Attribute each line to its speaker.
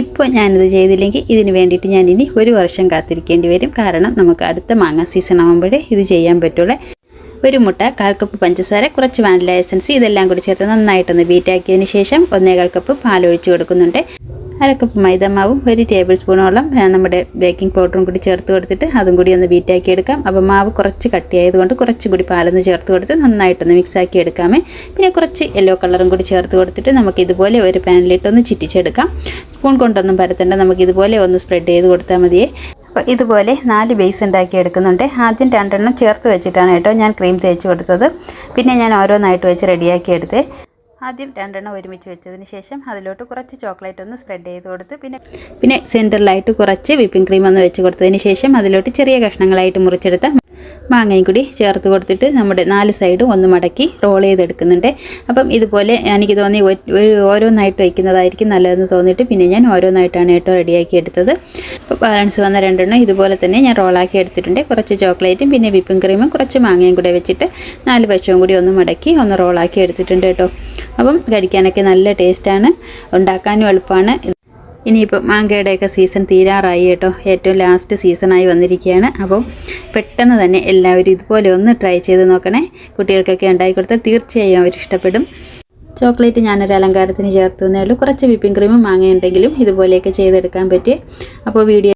Speaker 1: ഇപ്പോൾ ഞാനിത് ചെയ്തില്ലെങ്കിൽ ഇതിന് വേണ്ടിയിട്ട് ഞാനിനി 1 വർഷം കാത്തിരിക്കേണ്ടി വരും. കാരണം നമുക്ക് അടുത്ത മാങ്ങ സീസൺ ആകുമ്പോഴേ ഇത് ചെയ്യാൻ പറ്റുള്ളൂ. 1 മുട്ട, 1/4 കപ്പ് പഞ്ചസാര, കുറച്ച് വാനില എസൻസ് ഇതെല്ലാം കൂടി ചേർത്ത് നന്നായിട്ടൊന്ന് ബീറ്റാക്കിയതിന് ശേഷം 1/4 കപ്പ് പാലൊഴിച്ച് കൊടുക്കുന്നുണ്ട്. 1/2 കപ്പ് മൈദമാവും 1 ടേബിൾ സ്പൂണോളം നമ്മുടെ ബേക്കിംഗ് പൗഡറും കൂടി ചേർത്ത് കൊടുത്തിട്ട് അതും കൂടി ഒന്ന് ബീറ്റാക്കി എടുക്കാം. അപ്പോൾ മാവ് കുറച്ച് കട്ടിയായതുകൊണ്ട് കുറച്ചും കൂടി പാലൊന്ന് ചേർത്ത് കൊടുത്ത് നന്നായിട്ടൊന്ന് മിക്സാക്കി എടുക്കാമേ. പിന്നെ കുറച്ച് യെല്ലോ കളറും കൂടി ചേർത്ത് കൊടുത്തിട്ട് നമുക്ക് ഇതുപോലെ ഒരു പാനിലിട്ടൊന്ന് ചിറ്റിച്ചെടുക്കാം. സ്പൂൺ കൊണ്ടൊന്നും പരത്തേണ്ട, നമുക്കിതുപോലെ ഒന്ന് സ്പ്രെഡ് ചെയ്ത് കൊടുത്താൽ മതിയേ. അപ്പോൾ ഇതുപോലെ 4 ബേസ് ഉണ്ടാക്കി എടുക്കുന്നുണ്ട്. ആദ്യം 2 എണ്ണം ചേർത്ത് വെച്ചിട്ടാണ് കേട്ടോ ഞാൻ ക്രീം തേച്ച് കൊടുത്തത്. പിന്നെ ഞാൻ ഓരോന്നായിട്ട് വെച്ച് റെഡിയാക്കി എടുത്തേ. ആദ്യം 2 എണ്ണം ഒരുമിച്ച് വെച്ചതിന് ശേഷം അതിലോട്ട് കുറച്ച് ചോക്ലേറ്റ് ഒന്ന് സ്പ്രെഡ് ചെയ്ത് കൊടുത്ത് പിന്നെ സെൻറ്ററിലായിട്ട് കുറച്ച് വിപ്പിംഗ് ക്രീം ഒന്ന് വെച്ച് കൊടുത്തതിന് ശേഷം അതിലോട്ട് ചെറിയ കഷ്ണങ്ങളായിട്ട് മുറിച്ചെടുത്ത മാങ്ങയും കൂടി ചേർത്ത് കൊടുത്തിട്ട് നമ്മുടെ 4 സൈഡും ഒന്ന് മടക്കി റോൾ ചെയ്തെടുക്കുന്നുണ്ട്. അപ്പം ഇതുപോലെ എനിക്ക് തോന്നി ഓരോന്നായിട്ട് വയ്ക്കുന്നതായിരിക്കും നല്ലതെന്ന് തോന്നിയിട്ട് പിന്നെ ഞാൻ ഓരോന്നായിട്ടാണ് കേട്ടോ റെഡിയാക്കി എടുത്തത്. അപ്പോൾ ബാലൻസ് വന്ന 2 എണ്ണം ഇതുപോലെ തന്നെ ഞാൻ റോളാക്കി എടുത്തിട്ടുണ്ട്. കുറച്ച് ചോക്ലേറ്റും പിന്നെ വിപ്പിംഗ് ക്രീമും കുറച്ച് മാങ്ങയും കൂടെ വെച്ചിട്ട് 4 വശവും കൂടി ഒന്ന് മടക്കി ഒന്ന് റോളാക്കി എടുത്തിട്ടുണ്ട് കേട്ടോ. അപ്പം കഴിക്കാനൊക്കെ നല്ല ടേസ്റ്റാണ്, ഉണ്ടാക്കാനും എളുപ്പമാണ്. ഇനിയിപ്പോൾ മാങ്ങയുടെയൊക്കെ സീസൺ തീരാറായി കേട്ടോ, ഏറ്റവും ലാസ്റ്റ് സീസണായി വന്നിരിക്കുകയാണ്. അപ്പോൾ പെട്ടെന്ന് തന്നെ എല്ലാവരും ഇതുപോലെ ഒന്ന് ട്രൈ ചെയ്ത് നോക്കണേ. കുട്ടികൾക്കൊക്കെ ഉണ്ടാക്കി കൊടുത്താൽ തീർച്ചയായും അവർ ഇഷ്ടപ്പെടും. ചോക്ലേറ്റ് ഞാനൊരു അലങ്കാരത്തിന് ചേർത്തുന്നേ ഉള്ളൂ. കുറച്ച് വിപ്പിംഗ് ക്രീമും മാങ്ങയുണ്ടെങ്കിലും ഇതുപോലെയൊക്കെ ചെയ്തെടുക്കാൻ പറ്റും. അപ്പോൾ വീഡിയോ